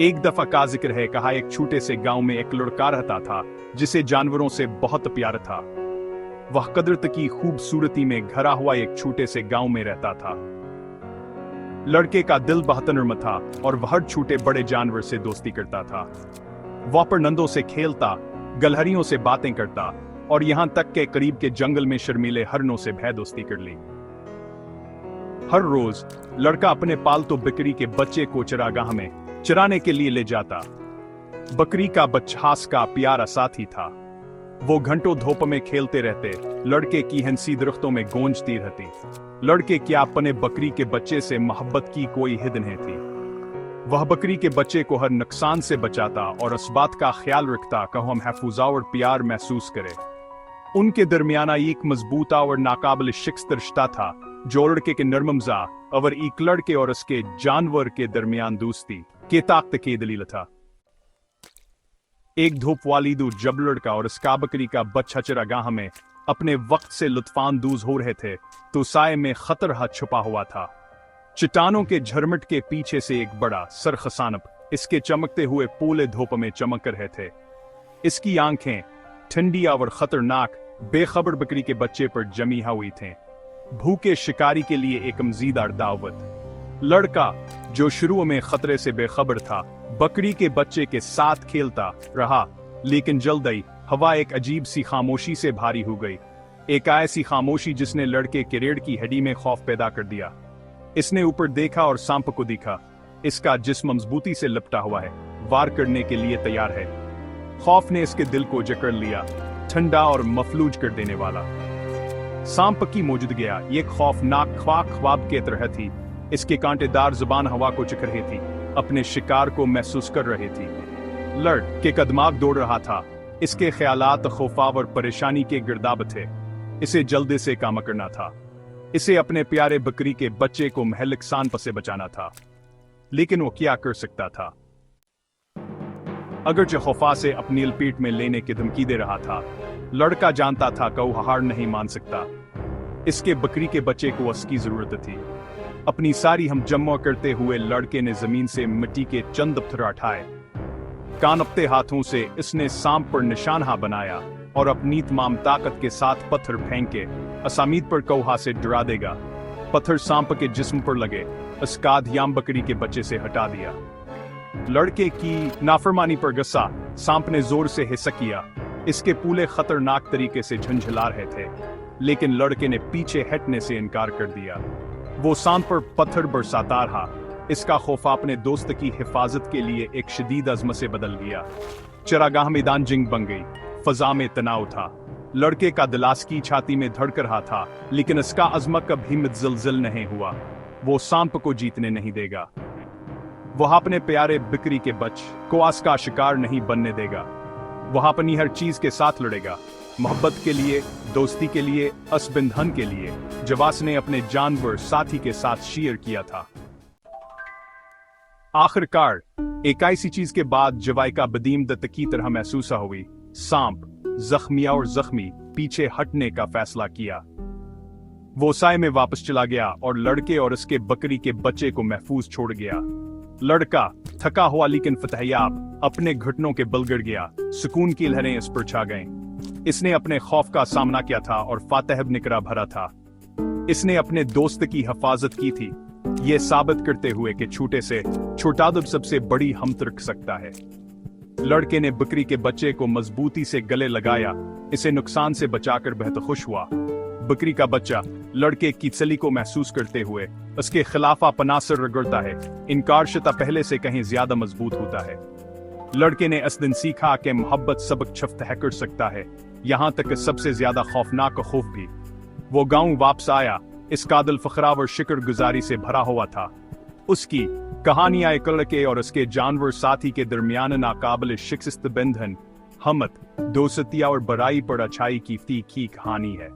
एक दफा का जिक्र है, कहा एक छोटे से गांव में एक लड़का रहता था जिसे जानवरों से बहुत प्यार था। वह कुदरत की खूबसूरती में घरा हुआ एक छोटे से गांव में रहता था। लड़के का दिल बहुत नर्म था और वह हर छोटे बड़े जानवर से दोस्ती करता था। वह परिंदों से खेलता, गलहरियों से बातें करता और यहां तक के करीब के जंगल में शर्मीले हरणों से भय दोस्ती कर ली। हर रोज लड़का अपने पालतू बकरी के बच्चे को चरागाह में चराने के लिए ले जाता। बकरी का बच्छास का प्यारा साथी था। वो घंटों धूप में खेलते रहते, लड़के की हंसी दरख्तों में गूंजती रहती। लड़के क्या अपने बकरी के बच्चे से मोहब्बत की कोई हद नहीं थी। वह बकरी के बच्चे को हर नुकसान से बचाता और इस बात का ख्याल रखता कि हम महफूजा और प्यार महसूस करें। उनके दरमियाना एक मजबूता और नाकाबिल शिकस्त रिश्ता था, जो लड़के के नरममजा और एक लड़के और उसके जानवर के दरमियान दोस्ती के ताकत की दलील था। एक धूप वाली दो जब लड़का और उसका बकरी का बच्चा चरागाह में अपने वक्त से लुत्फानंदोज हो रहे थे तो साए में खतर हाथ छुपा हुआ था। चट्टानों के झरमट के पीछे से एक बड़ा सरखसानप इसके चमकते हुए पूले धूप में चमक रहे थे। इसकी आंखें ठंडी और खतरनाक बेखबर बकरी के बच्चे पर जमी हुई थीं। भूखे शिकारी के लिए एक मजीदार दावत। लड़का, जो शुरू में खतरे से बेखबर था, बकरी के बच्चे के साथ खेलता रहा, लेकिन जल्द ही हवा एक अजीब सी खामोशी से भारी हो गई। एक ऐसी खामोशी जिसने लड़के के रीढ़ की हड्डी में खौफ पैदा कर दिया। इसने ऊपर देखा और सांप को देखा। इसका जिस्म मजबूती से लिपटा हुआ है, वार करने के लिए तैयार है। खौफ ने इसके दिल को जकड़ लिया, ठंडा और मफलूज कर देने वाला। सांप की मौजूदगी ये खौफनाक ख्वाब के तरह थी। इसके कांटेदार जुबान हवा को चख रही थी, अपने शिकार को महसूस कर रही थी। लड़के का दिमाग दौड़ रहा था। इसके ख्यालात खौफ और परेशानी के गिरदाब थे। इसे जल्दी से काम करना था। इसे अपने प्यारे बकरी के बच्चे को महलिक सांप से बचाना था। लेकिन वो क्या कर सकता था? अगरचे खौफा से अपनी लपेट में लेने की धमकी दे रहा था, लड़का जानता था कि वो हार नहीं मान सकता। इसके बकरी के बच्चे को उसकी जरूरत थी। अपनी सारी हम जमा करते हुए लड़के ने जमीन से मिट्टी के चंद पत्थर उठाए। कांपते हाथों से इसने सांप पर निशाना बनाया और अपनी तमाम ताकत के साथ पत्थर फेंक के असामीद पर कौहा से डरा देगा। पत्थर सांप के जिस्म पर लगे, इसका ध्यान बकरी के बच्चे से हटा दिया। लड़के की नाफरमानी पर गुस्सा सांप ने जोर से हिस्सा किया। इसके पूले खतरनाक तरीके से झंझला रहे थे, लेकिन लड़के ने पीछे हटने से इनकार कर दिया। वो सांप पर पत्थर बरसाता रहा। इसका खौफ अपने दोस्त की हिफाजत के लिए एक शदीद अज़्म से बदल गया। चरागाह मैदान जंग बन गई। फजा में तनाव था। लड़के का दिल की छाती में धड़क रहा था, लेकिन इसका अज़्म कभी मुतज़लज़ल नहीं हुआ। वो सांप को जीतने नहीं देगा। वह अपने प्यारे बकरी के बच्चे को आस का शिकार नहीं बनने देगा। वह अपनी हर चीज के साथ लड़ेगा, मोहब्बत के लिए, दोस्ती के लिए, असबंधन के लिए, जवास ने अपने जानवर साथी के साथ शेयर किया था। आखिरकार एक ऐसी चीज के बाद जवाई का बदीम दत्त की तरह महसूस हुई। सांप जख्मिया और जख्मी पीछे हटने का फैसला किया। वो साए में वापस चला गया और लड़के और उसके बकरी के बच्चे को महफूज छोड़ गया। लड़का थका हुआ लेकिन फतहयाब अपने घुटनों के बल गिर गया। सुकून की लहरें इस पर छा गईं। इसने अपने खौफ का सामना किया था और फातह निकरा भरा था। इसने अपने दोस्त की हिफाजत की थी, ये साबित करते हुए कि छोटे से छोटा दुब सबसे बड़ी हमत रख सकता है। लड़के ने बकरी के बच्चे को मजबूती से गले लगाया। इसे नुकसान से बचाकर बेहद खुश हुआ। बकरी का बच्चा लड़के की चली को महसूस करते हुए उसके खिलाफ पनासर रगड़ता है। इनकारशता पहले से कहीं ज्यादा मजबूत होता है। लड़के ने इस दिन सीखा कि मोहब्बत सबक छफ्त कर सकता है, यहाँ तक कि सबसे ज्यादा खौफनाक खौफ भी। वो गांव वापस आया। इस कादिल फखरा और शुक्रगुजारी से भरा हुआ था। उसकी कहानियां एक लड़के और उसके जानवर साथी के दरमियान नाकाबिल शिकस्त बंधन, हमत, दोस्तिया और बराई पर अच्छाई की कहानी है।